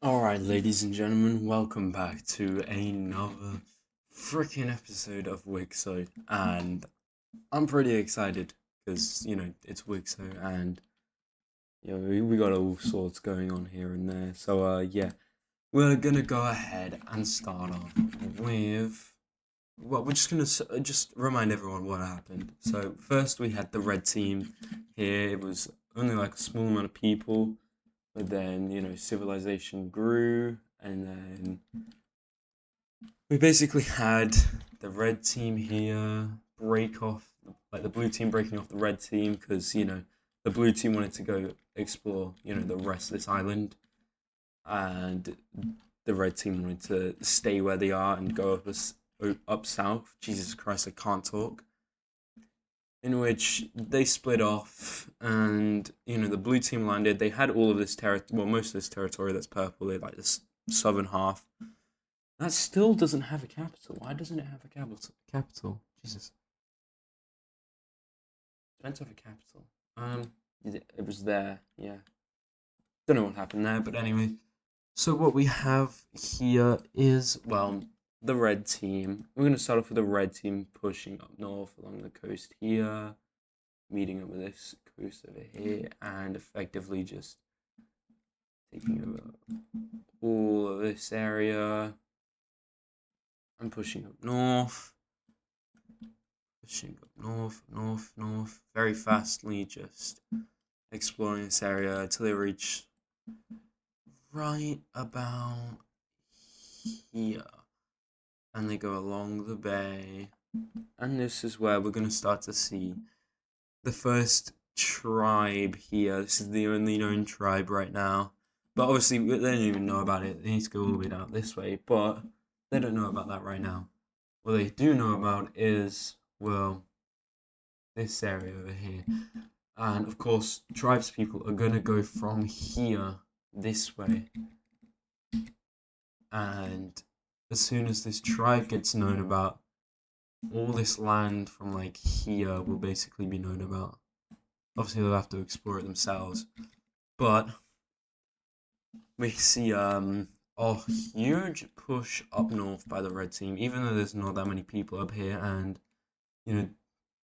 Alright, ladies and gentlemen, welcome back to another freaking episode of Wixo. And I'm pretty excited because, it's Wixo and, we got all sorts going on here and there. So, yeah, we're gonna go ahead and start off with. Well, we're just gonna just remind everyone what happened. So, first we had the red team here. It was only like a small amount of people, but then, civilization grew, and then we basically had the red team here break off, like the blue team breaking off the red team, because, the blue team wanted to go explore, the rest of this island, and the red team wanted to stay where they are and go up south. Jesus Christ, I can't talk. In which they split off, and the blue team landed. They had all of this territory, well, most of this territory that's purple. They had like this southern half. That still doesn't have a capital. Why doesn't it have a capital? Jesus, it's meant to have a capital. It was there. Yeah, don't know what happened there, but anyway. So what we have here is, well, the red team. We're gonna start off with the red team pushing up north along the coast here, meeting up with this coast over here, and effectively just taking over all of this area and pushing up north, north, very fastly, just exploring this area until they reach right about here. And they go along the bay. And this is where we're going to start to see the first tribe here. This is the only known tribe right now. But obviously, they don't even know about it. They need to go all the way down this way. But they don't know about that right now. What they do know about is, well, this area over here. And of course, tribes people are going to go from here this way. And as soon as this tribe gets known about, all this land from like here will basically be known about. Obviously, they'll have to explore it themselves. But we see a huge push up north by the red team, even though there's not that many people up here, and the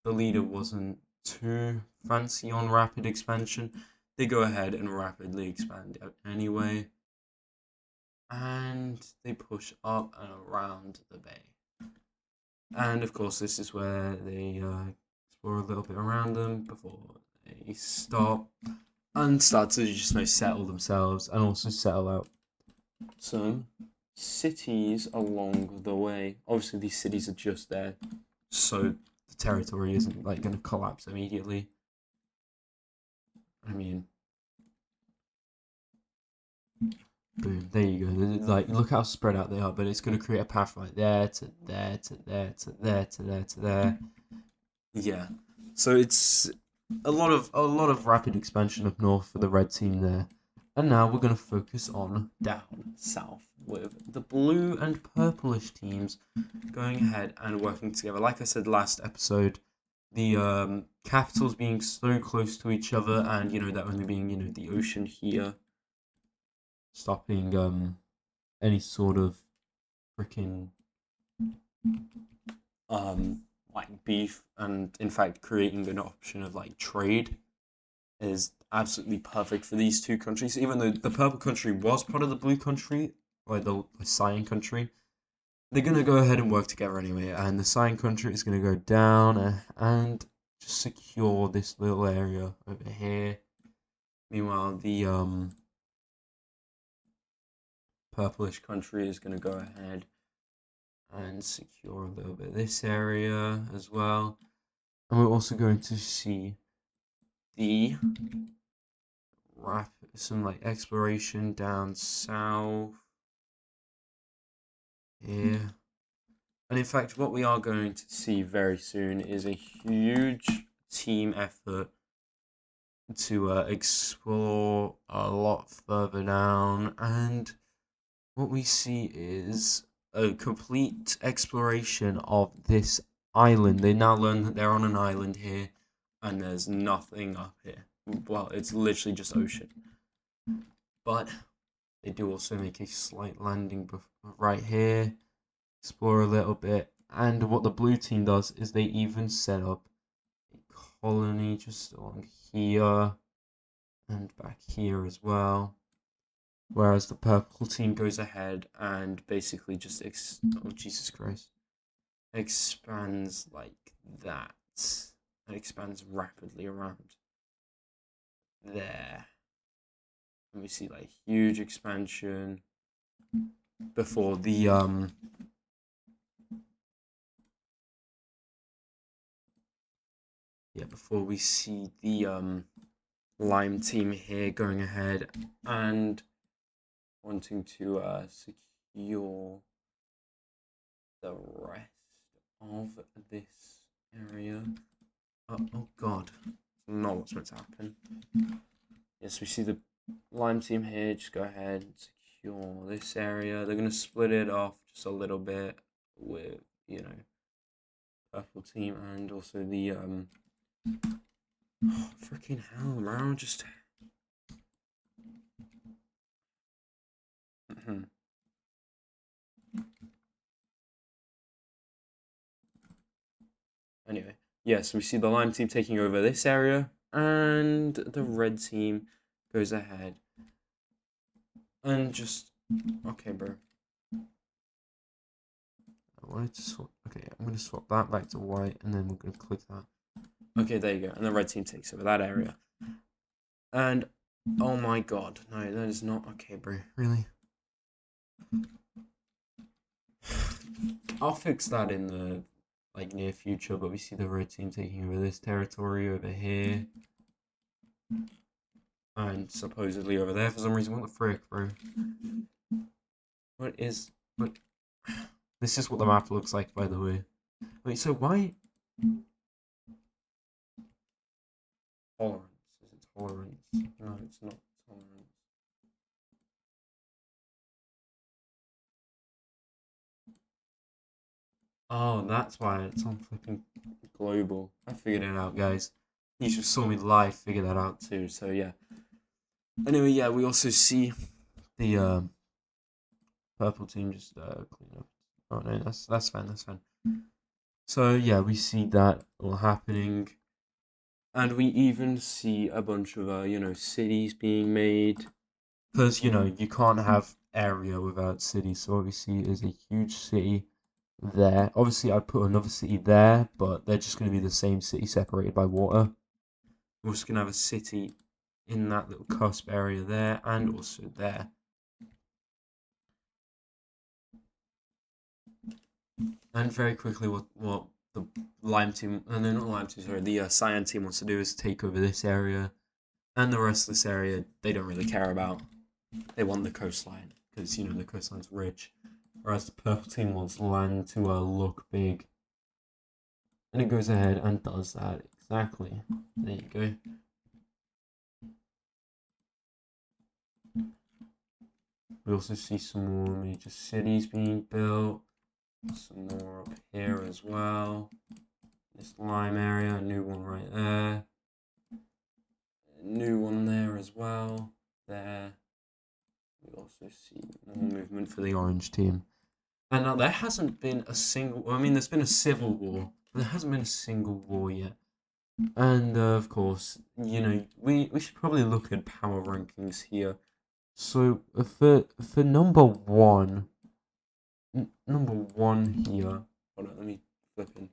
leader wasn't too fancy on rapid expansion. They go ahead and rapidly expand anyway, and they push up and around the bay. And of course, this is where they explore a little bit around them before they stop and start to just settle themselves and also settle out some cities along the way. Obviously, these cities are just there, so the territory isn't like going to collapse immediately. I mean, boom, there you go. Like, look how spread out they are, but it's going to create a path like there to there to there to there to there to there. Yeah, so it's a lot of rapid expansion up north for the red team there. And now we're going to focus on down south with the blue and purplish teams going ahead and working together. Like I said last episode, the capitals being so close to each other, and that only being the ocean here, stopping any sort of freaking like beef, and in fact creating an option of like trade is absolutely perfect for these two countries. Even though the purple country was part of the blue country, like the cyan country, they're gonna go ahead and work together anyway. And the cyan country is gonna go down and just secure this little area over here. Meanwhile, the purplish country is gonna go ahead and secure a little bit of this area as well. And we're also going to see the some like exploration down south here. And in fact, what we are going to see very soon is a huge team effort to explore a lot further down. And what we see is a complete exploration of this island. They now learn that they're on an island here, and there's nothing up here. Well, it's literally just ocean. But They do also make a slight landing right here, explore a little bit, and what the blue team does is they even set up a colony just along here and back here as well. Whereas the purple team goes ahead and basically just oh Jesus Christ, expands like that. It expands rapidly around there. And we see like huge expansion before the before we see the lime team here going ahead and wanting to secure the rest of this area. Oh god, not what's meant to happen. Yes, we see the lime team here. Just go ahead and secure this area. They're going to split it off just a little bit with, purple team and also the freaking hell, bro. Just anyway, yes, we see the lime team taking over this area, and the red team goes ahead and just okay, bro. I wanted to swap. Okay, I'm gonna swap that back to white, and then we're gonna click that. Okay, there you go, and the red team takes over that area. And oh my god, no, that is not okay, bro. Really? I'll fix that in the near future, but we see the red team taking over this territory over here. And supposedly over there for some reason. What the frick, bro? What? This is what the map looks like, by the way. Wait, so why? Tolerance. Is it tolerance? No, it's not tolerance. Oh, that's why it's on flipping global. I figured it out, guys. You just saw me live figure that out too, so yeah. Anyway, yeah, we also see the purple team just clean up. Oh no, that's fine, that's fine. So yeah, we see that all happening. And we even see a bunch of cities being made. Because, you can't have area without cities, so obviously there's a huge city there. Obviously, I'd put another city there, but they're just going to be the same city separated by water. We're just going to have a city in that little cusp area there, and also there. And very quickly, what the lime team, no, not lime team, sorry, the cyan team wants to do is take over this area, and the rest of this area they don't really care about. They want the coastline because the coastline's rich. Whereas the purple team wants land to look big. And it goes ahead and does that exactly. There you go. We also see some more major cities being built. Some more up here as well. This lime area, a new one right there. A new one there as well. There. We also see more movement for the orange team. And now there hasn't been a single. I mean, there's been a civil war, but there hasn't been a single war yet. And of course, we should probably look at power rankings here. So for number one here. Hold on, let me flip in.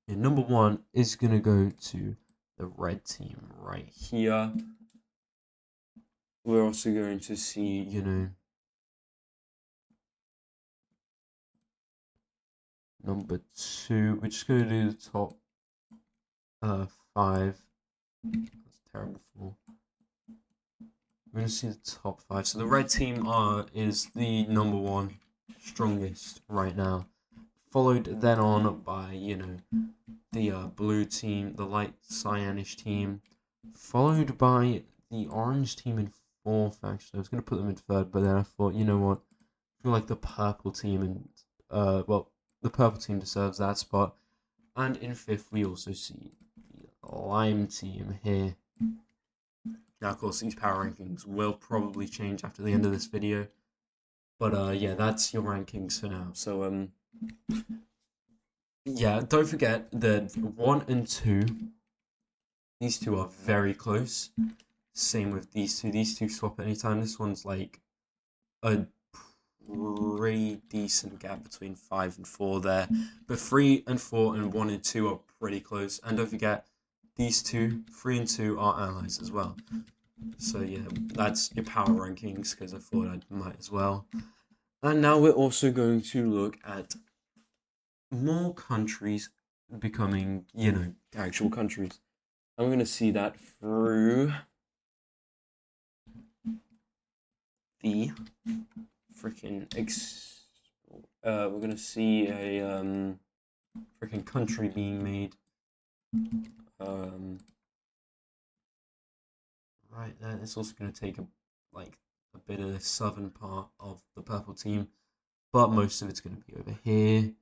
Yeah, number one is gonna go to the red team right here. We're also going to see, number two. We're just going to do the top 5. That's terrible for. We're going to see the top 5. So the red team is the number one strongest right now. Followed then on by, the blue team, the light cyanish team. Followed by the orange team in 4th, actually. I was going to put them in 3rd, but then I thought, you know what? I feel like the purple team and, the purple team deserves that spot. And in 5th, we also see the lime team here. Now, of course, these power rankings will probably change after the end of this video. But yeah, that's your rankings for now. So yeah, don't forget that 1 and 2, these two are very close. Same with these two. These two swap at any time. This one's like a pretty decent gap between 5 and 4 there. But 3 and 4 and 1 and 2 are pretty close. And don't forget, these two, 3 and 2, are allies as well. So yeah, that's your power rankings, because I thought I might as well. And now we're also going to look at more countries becoming, actual countries. I'm going to see that through the freaking we're going to see a freaking country being made. Right there. It's also going to take a bit of the southern part of the purple team, but most of it's going to be over here,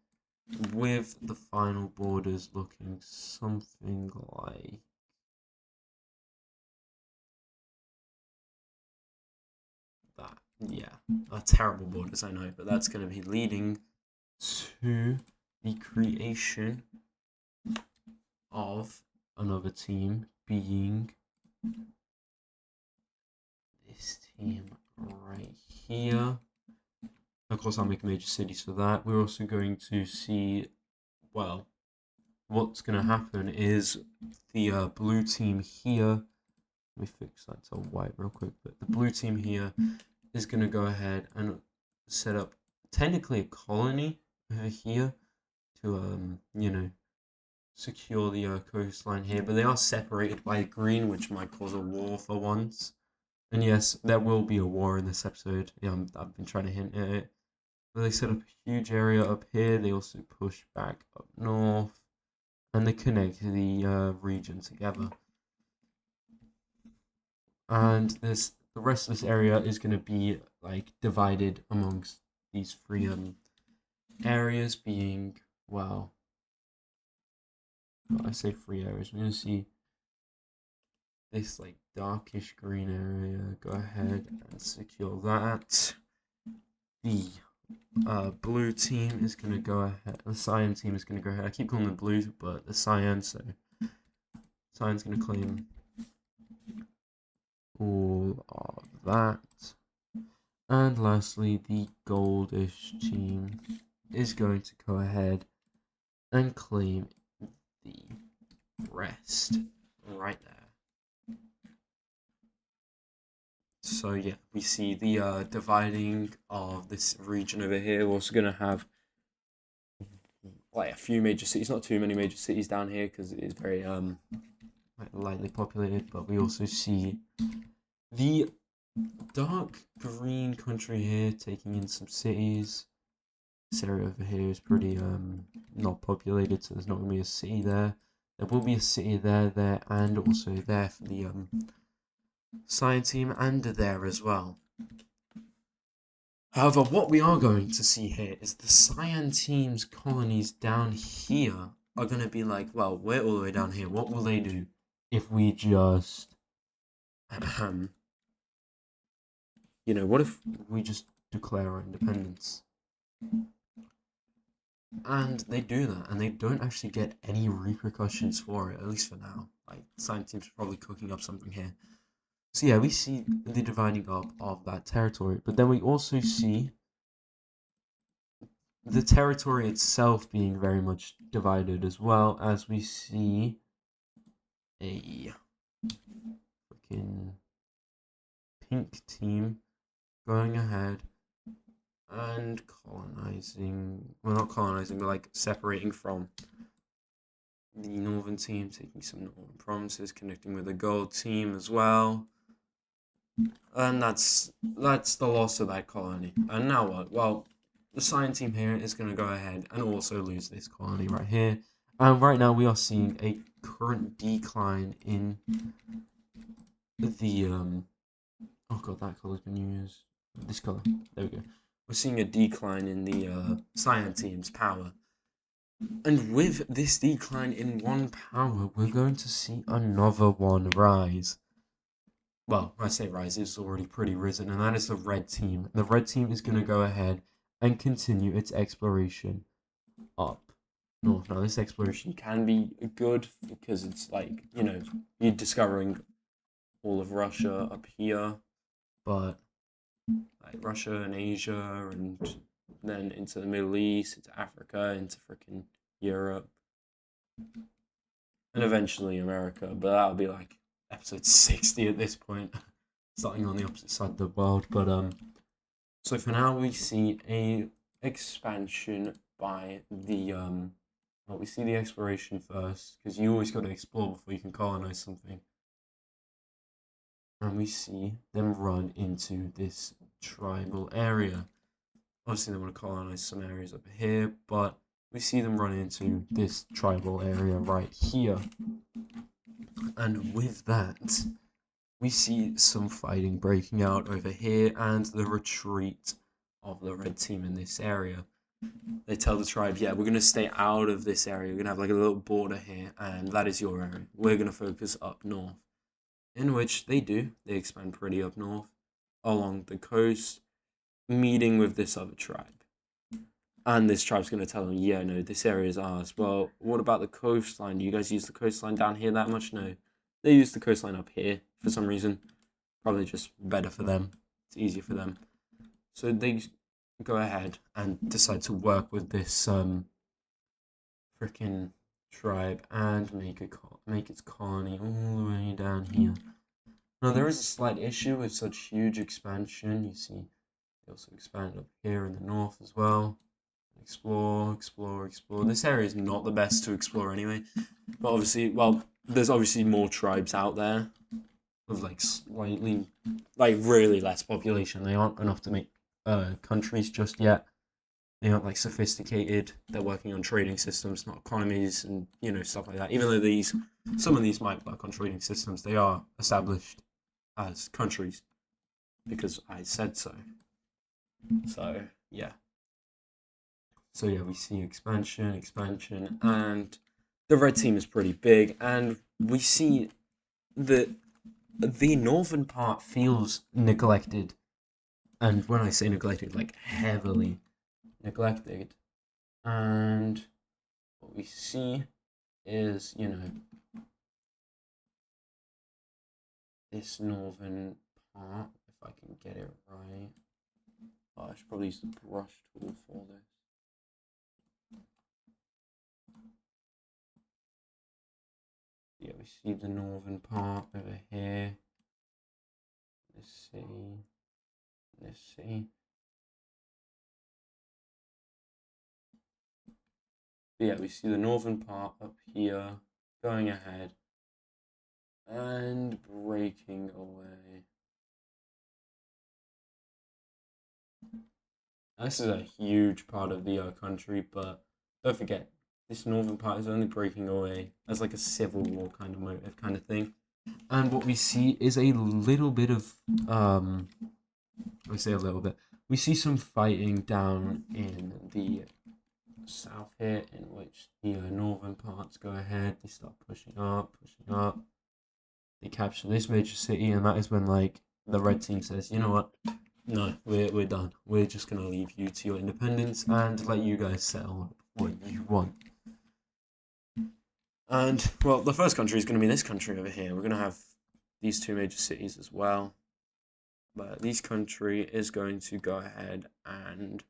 with the final borders looking something like that. Yeah, terrible borders, I know, but that's going to be leading to the creation of another team, being this team right here. Of course, I'll make major cities for that. We're also going to see, well, what's going to happen is the blue team here, let me fix that to white real quick, but the blue team here is going to go ahead and set up technically a colony here to, secure the coastline here, but they are separated by green, which might cause a war for once. And yes, there will be a war in this episode. Yeah, I've been trying to hint at it. But they set up a huge area up here. They also push back up north, and they connect the region together. And the rest of this area is going to be like divided amongst these three areas, being, well, I say 3 areas. We're going to see this like darkish green area. Go ahead and secure that. The blue team is going to go ahead. The cyan team is going to go ahead. I keep calling them blue, but the cyan. So cyan's going to claim all of that. And lastly, the goldish team is going to go ahead and claim the rest right there. So yeah, we see the dividing of this region over here. We're also going to have like a few major cities, not too many major cities down here, because it is very lightly populated, but we also see the dark green country here taking in some cities. This area over here is pretty not populated, so there's not going to be a city there. There will be a city there, and also there for the cyan team, and there as well. However, what we are going to see here is the cyan team's colonies down here are going to be like, well, we're all the way down here. What will they do if we just, what if we just declare our independence? And they do that, and they don't actually get any repercussions for it, at least for now. Like, cyan team's probably cooking up something here. So yeah, we see the dividing up of that territory, but then we also see the territory itself being very much divided, as well as we see a freaking pink team going ahead and colonizing, well, not colonizing, but like separating from the northern team, taking some northern provinces, connecting with the gold team as well. And that's the loss of that colony. And now what? Well, the cyan team here is going to go ahead and also lose this colony right here. And right now we are seeing a current decline in the oh god, that color's been used. This color. There we go. We're seeing a decline in the cyan team's power. And with this decline in one power, we're going to see another one rise. well, I say rise, it's already pretty risen, and that is the red team. The red team is going to go ahead and continue its exploration up north. Now, this exploration can be good because it's like, you're discovering all of Russia up here, but like Russia and Asia, and then into the Middle East, into Africa, into freaking Europe, and eventually America. But that'll be like episode 60 at this point, starting on the opposite side of the world. But so for now we see a expansion by the well, we see the exploration first because you always got to explore before you can colonize something. And we see them run into this tribal area. Obviously, they want to colonize some areas over here, but we see them run into this tribal area right here. And with that, we see some fighting breaking out over here and the retreat of the red team in this area. They tell the tribe, yeah, we're going to stay out of this area. We're going to have like a little border here, and that is your area. We're going to focus up north. In which they do. They expand pretty up north along the coast, meeting with this other tribe. And this tribe's going to tell them, yeah, no, this area is ours. Well, what about the coastline? Do you guys use the coastline down here that much? No. They use the coastline up here for some reason. Probably just better for them. It's easier for them. So they go ahead and decide to work with this freaking tribe and make its colony all the way down here. Now, there is a slight issue with such huge expansion. You see, they also expand up here in the north as well. Explore, explore, explore. This area is not the best to explore anyway. But obviously, well, there's obviously more tribes out there with like slightly, like really less population. They aren't enough to make countries just yet. They aren't like sophisticated. They're working on trading systems, not economies, and stuff like that. Even though some of these might work on trading systems, they are established as countries because I said so. So yeah. So yeah, we see expansion, and the red team is pretty big, and we see that the northern part feels neglected. And when I say neglected, like heavily neglected. And what we see is, this northern part, if I can get it right. Oh, I should probably use the brush tool for this. Yeah, we see the northern part over here. Let's see. But yeah, we see the northern part up here, going ahead and breaking away. This is a huge part of the country, but don't forget, this northern part is only breaking away as like a civil war kind of motive kind of thing. And what we see is a little bit of, I say a little bit, we see some fighting down in the south here, in which the northern parts go ahead, they start pushing up, they capture this major city, and that is when like the red team says, you know what, no, we're done. We're just gonna leave you to your independence and let you guys settle what you want. And well, the first country is gonna be this country over here. We're gonna have these two major cities as well. But this country is going to go ahead and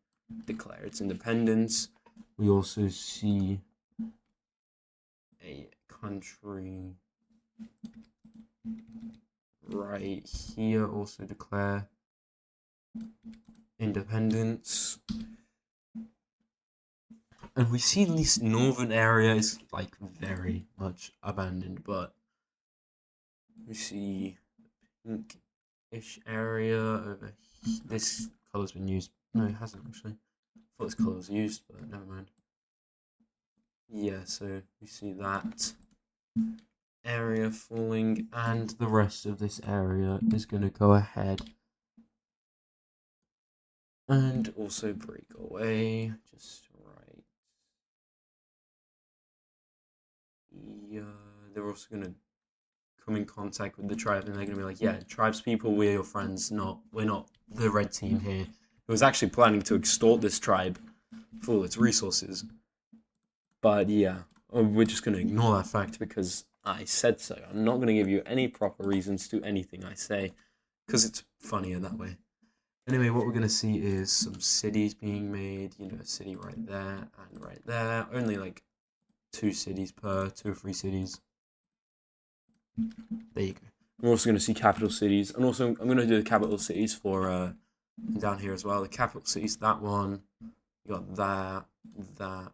declare its independence. We also see a country right here also declare independence. And we see this northern area is like very much abandoned, but we see pinkish area over here. This color's been used. No, it hasn't actually. I thought this color was used, but never mind. Yeah, so we see that area falling, and the rest of this area is going to go ahead and also break away. Just right. Yeah, they're also going to come in contact with the tribe, and they're gonna be like, yeah, tribespeople, we're your friends, we're not the red team here. It was actually planning to extort this tribe for all its resources. But yeah, we're just gonna ignore that fact because I said so. I'm not gonna give you any proper reasons to anything I say, because it's funnier that way. Anyway, what we're gonna see is some cities being made. You know, a city right there and right there. Only like 2 cities per 2 or 3 cities. There you go. We're also going to see capital cities, and also I'm going to do the capital cities for down here as well. The capital cities, that one, you got that, and that.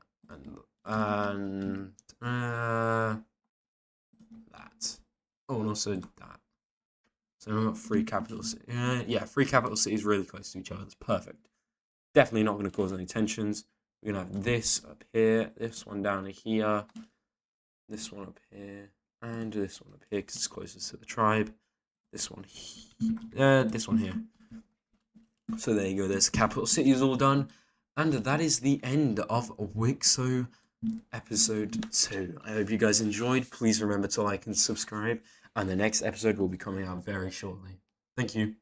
Oh, and also that. So I've got 3 capital cities. Yeah, 3 capital cities really close to each other. That's perfect. Definitely not going to cause any tensions. We're going to have this up here, this one down here, this one up here, and this one up here because it's closest to the tribe. This one here, this one here. So there you go, there's capital cities all done. And that is the end of Wixo episode 2. I hope you guys enjoyed. Please remember to like and subscribe. And the next episode will be coming out very shortly. Thank you.